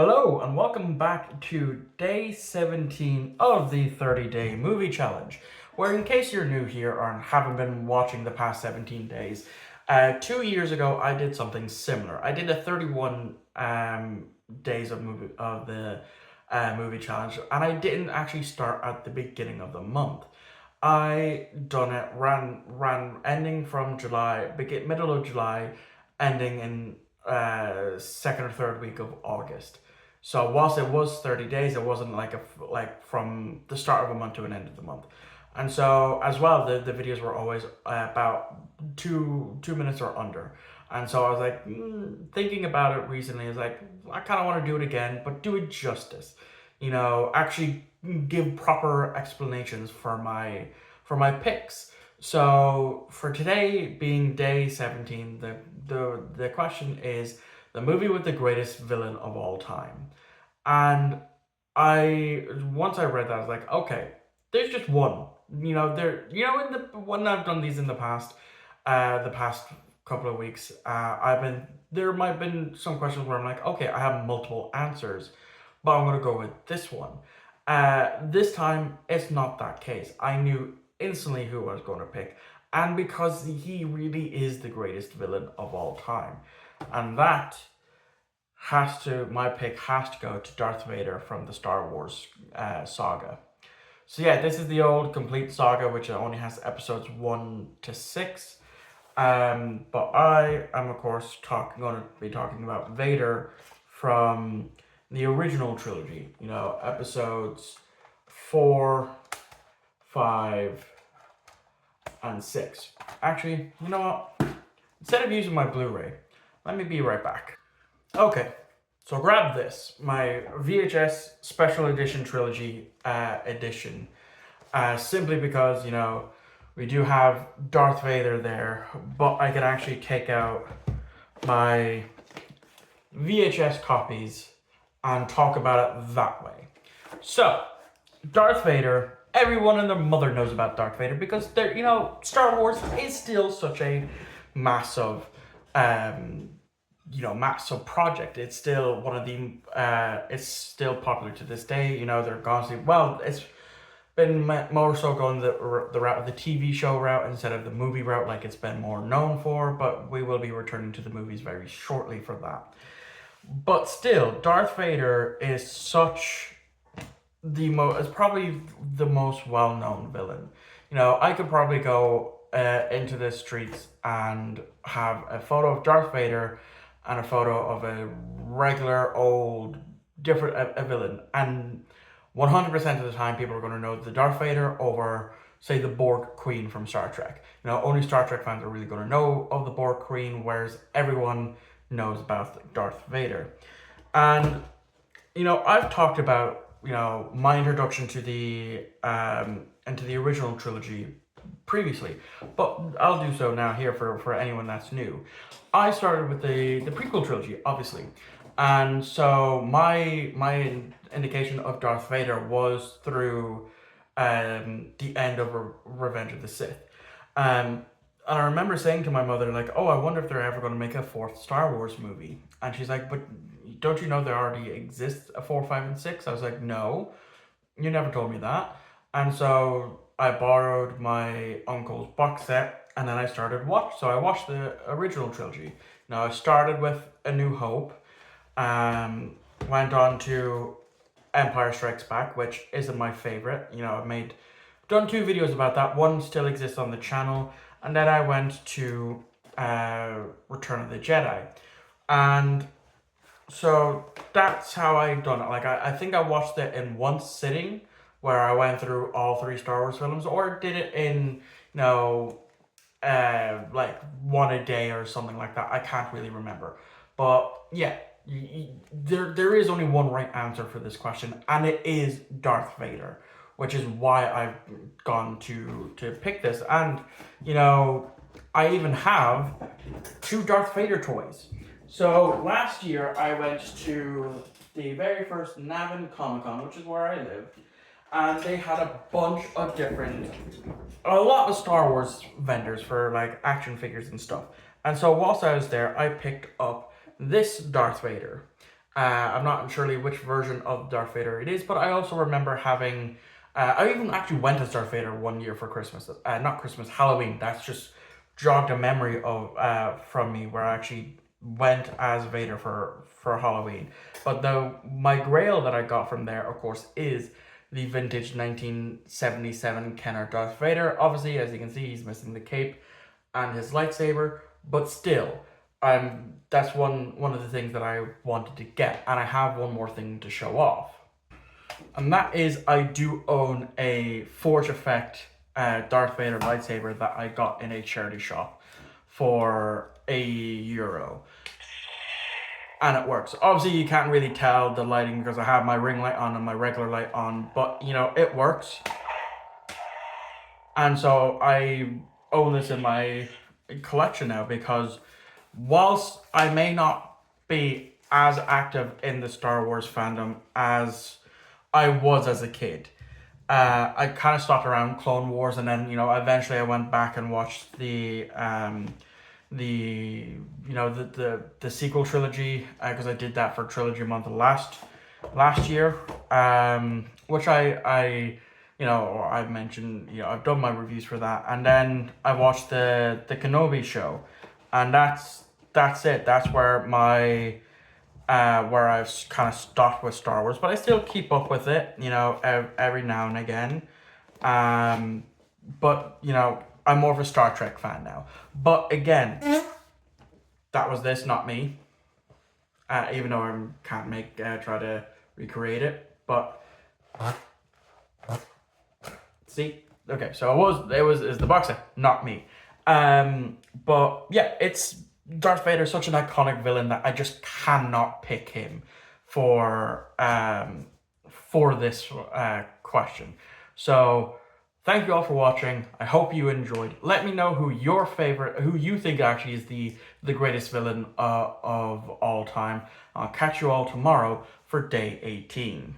Hello and welcome back to day 17 of the 30-day movie challenge, where in case you're new here or haven't been watching the past 17 days, 2 years ago I did something similar. I did a 31 days of the movie challenge, and I didn't actually start at the beginning of the month. I done it ran ending from July, middle of July, ending in second or third week of August. So whilst it was 30 days, it wasn't like from the start of a month to an end of the month. And so as well, the videos were always about 2 minutes or under. And so I was like, thinking about it recently, is like, I kind of want to do it again, but do it justice. Actually give proper explanations for my picks. So for today being day 17, the question is the movie with the greatest villain of all time. And I once I read that, I was like, okay, there's just one. In the when I've done these in the past couple of weeks, there might have been some questions where I'm like, okay, I have multiple answers, but I'm gonna go with this one. This time it's not that case. I knew instantly who I was going to pick, and because he really is the greatest villain of all time, and that my pick has to go to Darth Vader from the Star Wars saga. So yeah, this is the old complete saga, which only has episodes 1 to 6. But I am of course going to be talking about Vader from the original trilogy. Episodes 4, 5, and 6. Actually, you know what? Instead of using my Blu-ray, let me be right back. Okay, so grab this, my VHS Special Edition Trilogy edition, simply because, we do have Darth Vader there, but I can actually take out my VHS copies and talk about it that way. So, Darth Vader, everyone and their mother knows about Darth Vader because Star Wars is still such a massive massive project. It's still one of the it's still popular to this day. They're constantly, it's been more so going the route of the TV show route instead of the movie route like it's been more known for, but we will be returning to the movies very shortly for that. But still, Darth Vader is probably the most well-known villain. I could probably go into the streets and have a photo of Darth Vader and a photo of a regular old different a villain, and 100% of the time people are going to know the Darth Vader over, say, the Borg Queen from Star Trek. Only Star Trek fans are really going to know of the Borg Queen, whereas everyone knows about Darth Vader. And I've talked about my introduction to the into the original trilogy previously, but I'll do so now here for anyone that's new. I started with the prequel trilogy, obviously, and so my indication of Darth Vader was through the end of Revenge of the Sith. And I remember saying to my mother, like, oh, I wonder if they're ever going to make a fourth Star Wars movie. And she's like, but don't you know there already exists a 4, 5, and 6? I was like, no, you never told me that. And so I borrowed my uncle's box set, and then I started So I watched the original trilogy. Now I started with A New Hope, went on to Empire Strikes Back, which isn't my favorite. I've done 2 videos about that. One still exists on the channel, and then I went to Return of the Jedi, and so that's how I done it. Like I think I watched it in one sitting, where I went through all 3 Star Wars films, or did it in like one a day or something like that. I can't really remember, but yeah. There is only one right answer for this question, and it is Darth Vader, which is why I've gone to pick this. And I even have 2 Darth Vader toys. So last year I went to the very first Navan Comic Con, which is where I live, and they had a lot of Star Wars vendors for like action figures and stuff. And so whilst I was there, I picked up this Darth Vader, I'm not surely which version of Darth Vader it is, but I also remember having. I even actually went as Darth Vader one year for Christmas. Not Christmas, Halloween. That's just jogged a memory of from me where I actually went as Vader for Halloween. But my Grail that I got from there, of course, is the vintage 1977 Kenner Darth Vader. Obviously, as you can see, he's missing the cape and his lightsaber, but still, that's one of the things that I wanted to get, and I have one more thing to show off, and that is I do own a Forge Effect Darth Vader lightsaber that I got in a charity shop for €1, and it works. Obviously, you can't really tell the lighting because I have my ring light on and my regular light on, but it works. And so I own this in my collection now because whilst I may not be as active in the Star Wars fandom as I was as a kid, I kind of stopped around Clone Wars, and then eventually I went back and watched the the sequel trilogy because I did that for Trilogy Month last year, which I mentioned, I've done my reviews for that, and then I watched the Kenobi show, and that's it. That's where I've kind of stopped with Star Wars, but I still keep up with it, every now and again. But I'm more of a Star Trek fan now. But again, that was this, not me. Even though I can't try to recreate it, but see, okay, so is the boxer, not me. But yeah, it's Darth Vader, such an iconic villain that I just cannot pick him for this question. So thank you all for watching. I hope you enjoyed. Let me know who you think actually is the greatest villain of all time. I'll catch you all tomorrow for day 18.